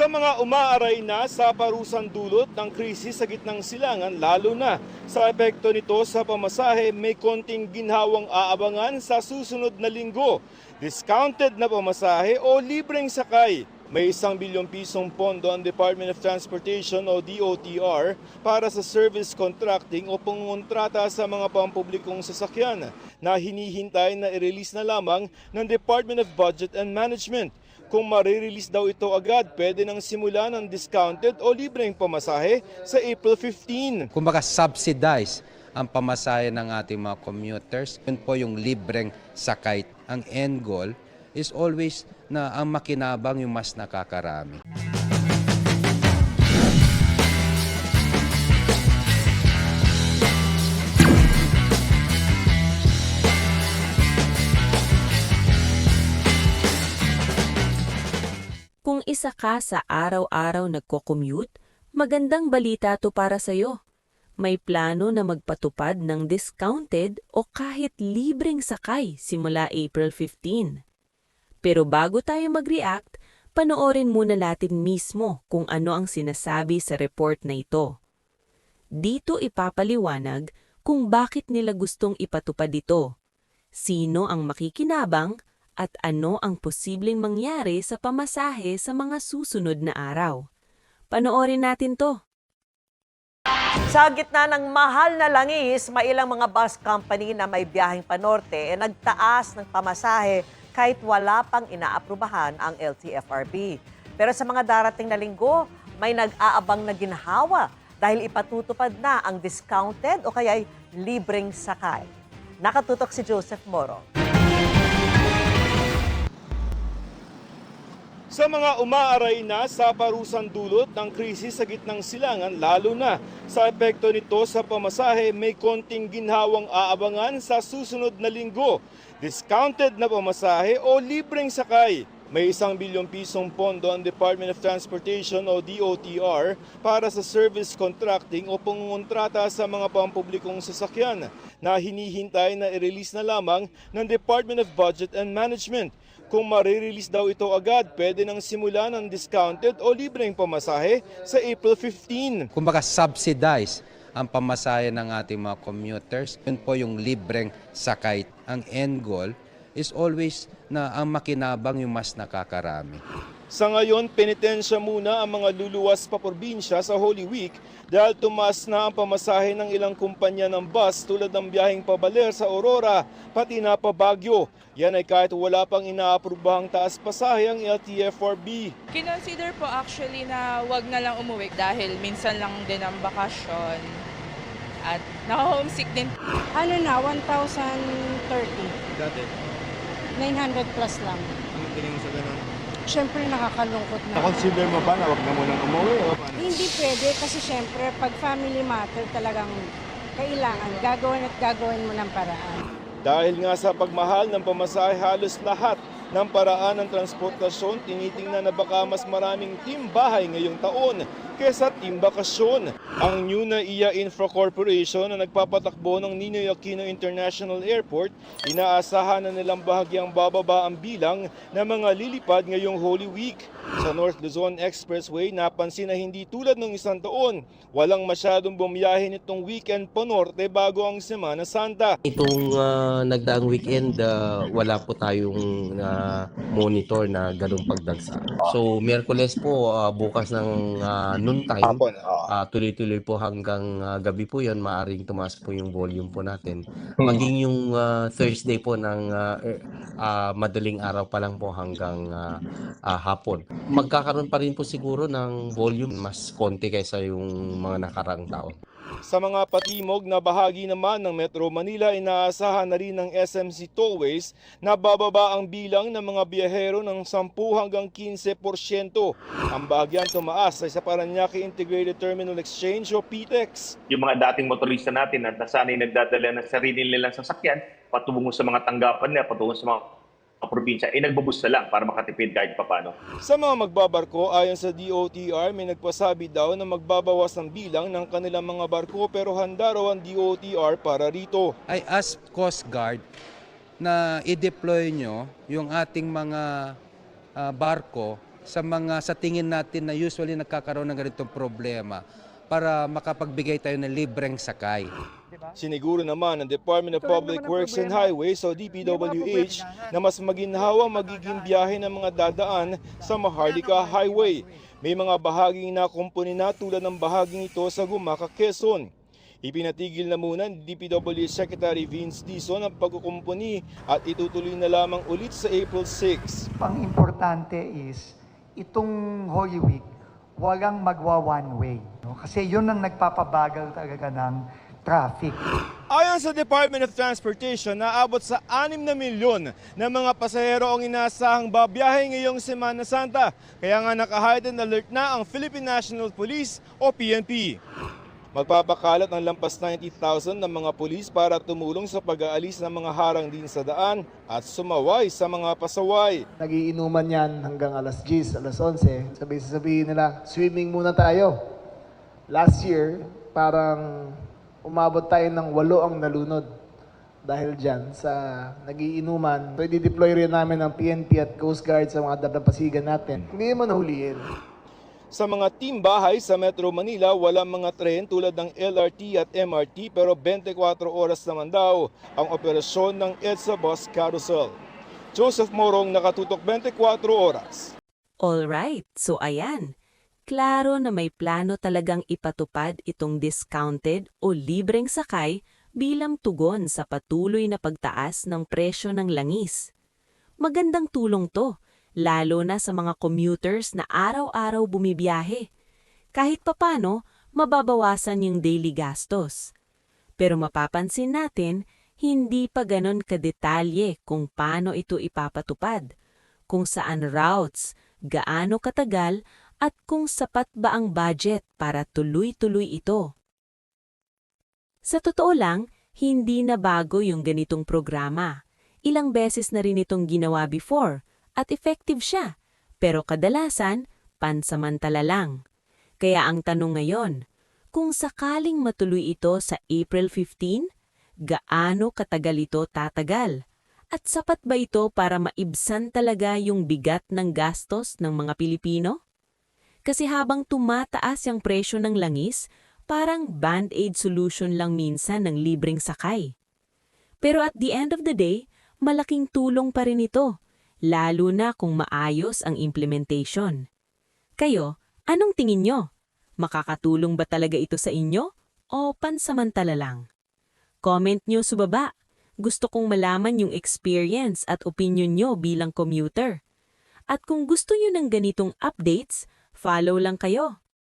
Sa mga umaaray na sa parusang dulot ng krisis sa gitnang silangan, lalo na sa epekto nito sa pamasahe, may konting ginhawang aabangan sa susunod na linggo. Discounted na pamasahe o libreng sakay. May 1 bilyong pisong pondo ang Department of Transportation o DOTR para sa service contracting o pangontrata sa mga pampublikong sasakyan na hinihintay na i-release na lamang ng Department of Budget and Management. Kung marirelease daw ito agad, pwede nang simulan ng discounted o libreng pamasahe sa April 15. Kumbaga subsidize ang pamasahe ng ating mga commuters. Yun po yung libreng sakay. Ang end goal is always na ang makinabang yung mas nakakarami. Kung isa ka sa araw-araw nagko-commute, magandang balita to para sa'yo. May plano na magpatupad ng discounted o kahit libreng sakay simula April 15. Pero bago tayo mag-react, panoorin muna natin mismo kung ano ang sinasabi sa report na ito. Dito ipapaliwanag kung bakit nila gustong ipatupad ito, sino ang makikinabang, at ano ang posibleng mangyari sa pamasahe sa mga susunod na araw. Panoorin natin to. Sa gitna ng mahal na langis, may ilang mga bus company na may biyaheng panorte nagtaas ng pamasahe kahit wala pang inaaprubahan ang LTFRB. Pero sa mga darating na linggo, may nag-aabang na ginhawa dahil ipatutupad na ang discounted o kaya'y libreng sakay. Nakatutok si Joseph Moro. Sa mga umaaray na sa parusang dulot ng krisis sa gitnang silangan, lalo na sa epekto nito sa pamasahe, may konting ginhawang aabangan sa susunod na linggo. Discounted na pamasahe o libreng sakay. May 1 bilyong pisong pondo ang Department of Transportation o DOTR para sa service contracting o pangontrata sa mga pampublikong sasakyan na hinihintay na i-release na lamang ng Department of Budget and Management. Kung marirelease daw ito agad, pwede nang simulan ng discounted o libreng pamasahe sa April 15. Kumbaga subsidize ang pamasahe ng ating mga commuters. Yun po yung libreng sakay. Ang end goal is always na ang makinabang yung mas nakakarami. Sa ngayon, penitensya muna ang mga luluwas pa probinsya sa Holy Week dahil tumaas na ang pamasahe ng ilang kumpanya ng bus tulad ng biyaheng pabaler sa Aurora, pati na pa Baguio. Yan ay kahit wala pang inaaprubahang taas pasahe ang LTFRB. Kinonsider po actually na wag na lang umuwi dahil minsan lang din ang bakasyon at naka-homesick din. Ano na, 1,030. Dati, 900 plus lang. anong tingin mo sa ganun? Siyempre nakakalungkot na. Na-consider mo ba na wag na munang umuwi o paano? Hindi pwede kasi siyempre pag family matter talagang kailangan gagawin mo ng paraan. Dahil nga sa pagmahal ng pamasahe, halos lahat ng paraan ng transportasyon tinitingnan na baka mas maraming team bahay ngayong taon kesa team bakasyon. Ang new NAIA Infra Corporation na nagpapatakbo ng Ninoy Aquino International Airport, inaasahan na nilang bahagyang bababa ang bilang ng mga lilipad ngayong Holy Week. Sa North Luzon Expressway, napansin na hindi tulad ng isang taon, walang masyadong bumiyahe nitong weekend pa norte bago ang Semana Santa. Itong nagdaang weekend, wala po tayong monitor na ganung pagdagsa. So, Miyerkules po, bukas ng noon time, tuloy-tuloy po hanggang gabi po yon, maaring tumaas po yung volume po natin. Maging yung Thursday po ng madaling araw pa lang po hanggang hapon. Magkakaroon pa rin po siguro ng volume mas konti kaysa yung mga nakarang taon. Sa mga patimog na bahagi naman ng Metro Manila, inaasahan na rin ng SMC Tollways na bababa ang bilang ng mga biyahero ng 10 hanggang 15%. Ang bahagyang tumaas ay sa Parañaque Integrated Terminal Exchange o PTEX. Yung mga dating motorista natin na nasanay nagdadala ng sarili nilang sasakyan patungo sa mga tanggapan nila, patungo sa mga probinsya, nagbabusta lang para makatipid kahit papano. Sa mga magbabarko, ayon sa DOTR, may nagpasabi daw na magbabawas ang bilang ng kanilang mga barko pero handa raw ang DOTR para rito. I ask Coast Guard na i-deploy nyo yung ating mga barko sa tingin natin na usually nagkakaroon ng ganitong problema para makapagbigay tayo ng libreng sakay. Siniguro naman ng Department of Public Works and Highways o DPWH na mas maginhawa magiging biyahe ng mga dadaan sa Maharlika Highway. May mga bahaging nakumpuni na tulad ng bahaging ito sa Gumaca, Quezon. Ipinatigil na muna ni DPWH Secretary Vince Dizon ang pagkukumpuni at itutuloy na lamang ulit sa April 6. Ang importante is itong Holy Week, walang magwa one way. No? Kasi yun ang nagpapabagal talaga ng traffic. Ayon sa Department of Transportation, naabot sa 6 na milyon na mga pasahero ang inaasahang babiyahe ngayong Semana Santa. Kaya nga naka-heightened alert na ang Philippine National Police o PNP. Magpapakalat ng lampas 90,000 ng mga pulis para tumulong sa pag-aalis ng mga harang din sa daan at sumaway sa mga pasaway. Nagiinuman yan hanggang alas 10, alas 11. Sabihin nila, swimming muna tayo. Last year, parang umabot tayo ng 8 ang nalunod dahil dyan sa nagiinuman. So, i-deploy rin namin ng PNP at Coast Guard sa mga dalampasigan natin. Hindi mo nahuliin. Sa mga team bahay sa Metro Manila, walang mga tren tulad ng LRT at MRT pero 24 oras naman daw ang operasyon ng EDSA Bus Carousel. Joseph Morong, nakatutok 24 oras. Alright, so ayan. Klaro na may plano talagang ipatupad itong discounted o libreng sakay bilang tugon sa patuloy na pagtaas ng presyo ng langis. Magandang tulong to, lalo na sa mga commuters na araw-araw bumibiyahe. Kahit papano, mababawasan yung daily gastos. Pero mapapansin natin, hindi pa ganon kadetalye kung paano ito ipapatupad, kung saan routes, gaano katagal, at kung sapat ba ang budget para tuloy-tuloy ito. Sa totoo lang, hindi na bago yung ganitong programa. Ilang beses na rin itong ginawa before, at effective siya, pero kadalasan, pansamantala lang. Kaya ang tanong ngayon, kung sakaling matuloy ito sa April 15, gaano katagal ito tatagal? At sapat ba ito para maibsan talaga yung bigat ng gastos ng mga Pilipino? Kasi habang tumataas yung presyo ng langis, parang band-aid solution lang minsan ng libreng sakay. Pero at the end of the day, malaking tulong pa rin ito, lalo na kung maayos ang implementation. Kayo, anong tingin nyo? Makakatulong ba talaga ito sa inyo o pansamantala lang? Comment nyo sa baba. Gusto kong malaman yung experience at opinion nyo bilang commuter. At kung gusto nyo ng ganitong updates, follow lang kayo.